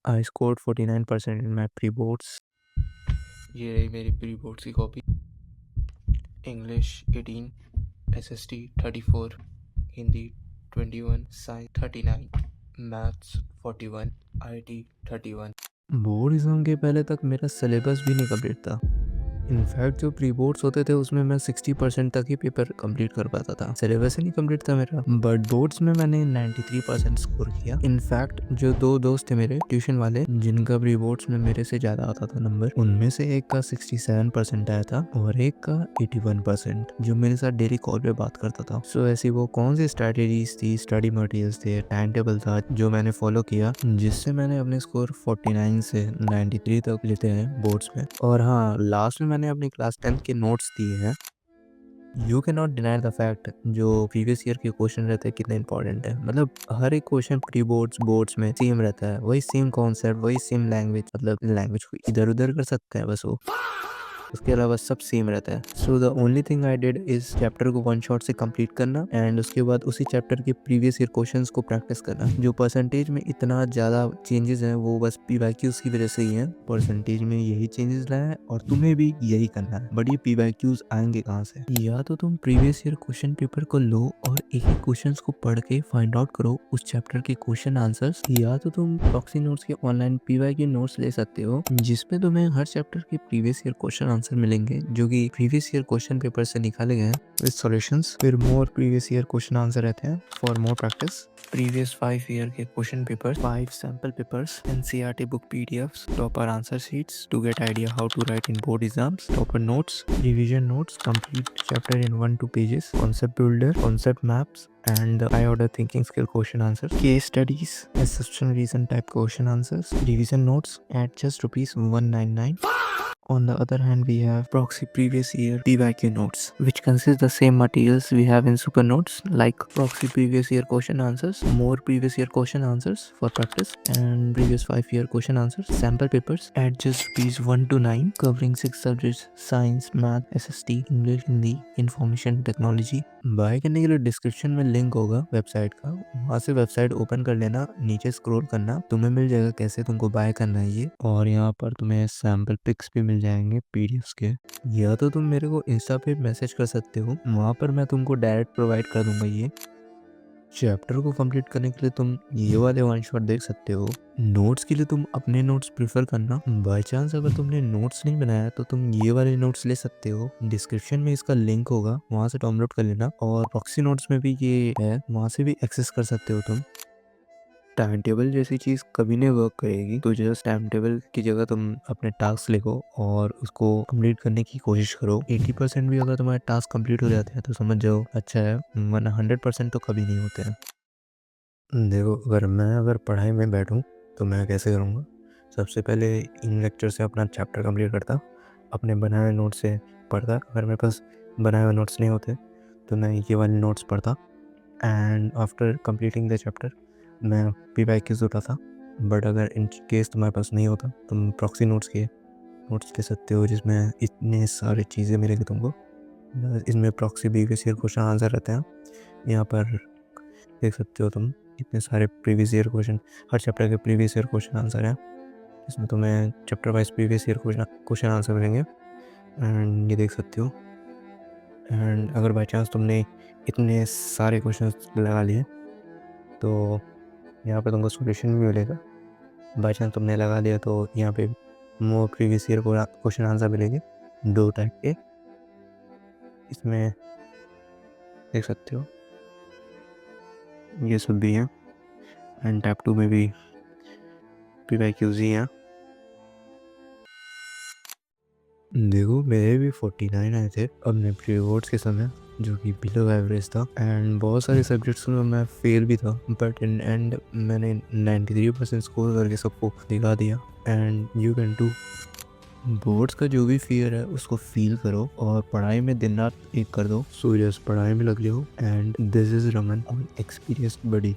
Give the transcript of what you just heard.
I scored 49% in my pre boards. ये रही मेरी प्री बोर्ड्स की copy. English 18, SST 34, Hindi 21, science 39, maths 41, IT 31। Board exam के पहले तक मेरा सिलेबस भी नहीं कंप्लीट था। इनफैक्ट जो प्री बोर्ड्स होते थे उसमें मैं 60% तक ही पेपर कंप्लीट कर पाता था, सिलेबस ही नहीं कंप्लीट था मेरा। बट बोर्ड्स में मैंने 93% स्कोर किया। इनफैक्ट जो दो दोस्त थे मेरे ट्यूशन वाले जिनका प्री बोर्ड्स में मेरे से ज्यादा आता था नंबर, उनमें से एक का 67% आया था और एक का 81%, जो मेरे साथ डेली कॉल पे बात करता था। सो ऐसी वो कौन सी स्ट्रेटेजीज थी, स्टडी मटेरियल्स थे, टाइम टेबल था जो मैंने फॉलो किया, जिससे मैंने अपने स्कोर 49 से 93 तक लेते हैं बोर्ड्स में। और हाँ, लास्ट में मैंने अपनी क्लास 10 के नोट्स दिए हैं। You can not deny the fact जो प्रीवियस ईयर के क्वेश्चन रहते हैं कितने इंपॉर्टेंट है। मतलब हर एक क्वेश्चन प्री बोर्ड्स बोर्ड्स में सेम रहता है, वही सेम कॉन्सेप्ट, वही सेम लैंग्वेज। मतलब लैंग्वेज को इधर उधर कर सकते हैं बस वो, उसके अलावा सब सेम रहता है। So the only thing I did is chapter को वन शॉट से कंप्लीट करना एंड उसके बाद उसी चैप्टर के प्रीवियस ईयर क्वेश्चंस को प्रैक्टिस करना। जो परसेंटेज में इतना ज्यादा चेंजेस हैं वो बस पीवाईक्यूज की वजह से ही है। परसेंटेज में यही चेंजेस लाया है और तुम्हें भी यही करना है। बट ये पीवाईक्यूज आएंगे कहाँ से? या तो तुम प्रीवियस ईयर क्वेश्चन पेपर को लो और एक एक क्वेश्चन को पढ़ के फाइंड आउट करो उस चैप्टर के क्वेश्चन आंसर्स, या तो तुम प्रॉक्सी नोट्स के ऑनलाइन पीवाईक्यू नोट्स ले सकते हो जिसमें तुम्हें हर चैप्टर के प्रीवियस ईयर क्वेश्चन आंसर मिलेंगे जो कि प्रीवियस ईयर क्वेश्चन पेपर से निकाले गए हैं विद सॉल्यूशंस। फिर more previous year question answer रहते हैं for more practice. Previous 5 year के question papers, 5 sample papers, NCERT book PDFs, proper answer sheets to get idea how to write in board exams, proper notes, revision notes, complete chapter in 1-2 pages, concept builder, concept maps, and the high order thinking skill question answers, case studies, assumption reason type question answers, revision notes at just rupees 199. On the other hand, we have proxy previous year PYQ notes, which consist the same materials we have in super notes, like proxy previous year question answers, more previous year question answers for practice, and previous 5-year question answers, sample papers at just rupees 1 to 9, covering 6 subjects: science, math, SST, English, Hindi, information technology. Bye करने के लिए description में link होगा website का, वहाँ से website open कर लेना, नीचे स्क्रॉल करना, तुम्हें मिल जाएगा कैसे तुमको बाय करना है ये। और यहाँ पर तुम्हें सैम्पल पिक्स भी मिल जाएंगे पीडीएफ्स के। या तो तुम मेरे को इंस्टा पे मैसेज कर सकते हो, वहाँ पर मैं तुमको डायरेक्ट प्रोवाइड कर दूंगा ये। चैप्टर को कंप्लीट करने के लिए तुम ये वाले वन शॉट देख सकते हो। नोट्स के लिए तुम अपने नोट्स प्रेफर करना। बाय चांस अगर तुमने नोट्स नहीं बनाया तो तुम ये वाले नोट्स ले सकते हो, डिस्क्रिप्शन में इसका लिंक होगा, वहां से डाउनलोड कर लेना। और प्रॉक्सी नोट्स में भी ये है, वहां से भी एक्सेस कर सकते हो तुम। टाइम टेबल जैसी चीज़ कभी नहीं वर्क करेगी, तो जस्ट टाइम टेबल की जगह तुम अपने टास्क लिखो और उसको कंप्लीट करने की कोशिश करो। 80% भी अगर तुम्हारे टास्क कंप्लीट हो जाते हैं तो समझ जाओ अच्छा है, वरना 100% तो कभी नहीं होते हैं। देखो, अगर पढ़ाई में बैठूं तो मैं कैसे करूँगा? सबसे पहले इन लेक्चर से अपना चैप्टर कंप्लीट करता, अपने बनाए हुए नोट्स से पढ़ता। अगर मेरे पास बनाए हुए नोट्स नहीं होते तो मैं ये वाले नोट्स पढ़ता and after completing the chapter मैं पीवाईक्यूज उठाता। बट अगर इन केस तुम्हारे पास नहीं होता तो तुम प्रॉक्सी नोट्स ले सकते हो, जिसमें इतने सारी चीज़ें मिलेगी तुमको। इसमें proxy previous year question answer रहते हैं, यहाँ पर देख सकते हो तुम इतने सारे प्रीवियस ईयर क्वेश्चन, हर चैप्टर के प्रीवियस ईयर क्वेश्चन आंसर हैं। इसमें तुम्हें chapter wise previous year question answer मिलेंगे एंड ये देख सकते हो। एंड अगर बाई चांस तुमने इतने सारे क्वेश्चन लगा लिए तो यहाँ पे तुमको सॉल्यूशन भी मिलेगा। बाई चांस तुमने लगा लिया तो यहाँ पे मोर प्रीवियस ईयर क्वेश्चन आंसर मिलेंगे 2 टाइप के, इसमें देख सकते हो ये सब भी हैं। एंड टाइप 2 में भी पीवाईक्यूज ही हैं। देखो, मेरे भी 49 आए थे अपने प्री बोर्ड्स के समय, जो कि बिलो एवरेज था। एंड बहुत सारे सब्जेक्ट्स में मैं फेल भी था, बट इन एंड मैंने 93% स्कोर करके सबको दिखा दिया। And you can do. Boards का जो भी फियर है उसको फील करो और पढ़ाई में दिन रात एक कर दो। सो जस्ट पढ़ाई में लग जाओ। And this is Raman, experienced buddy.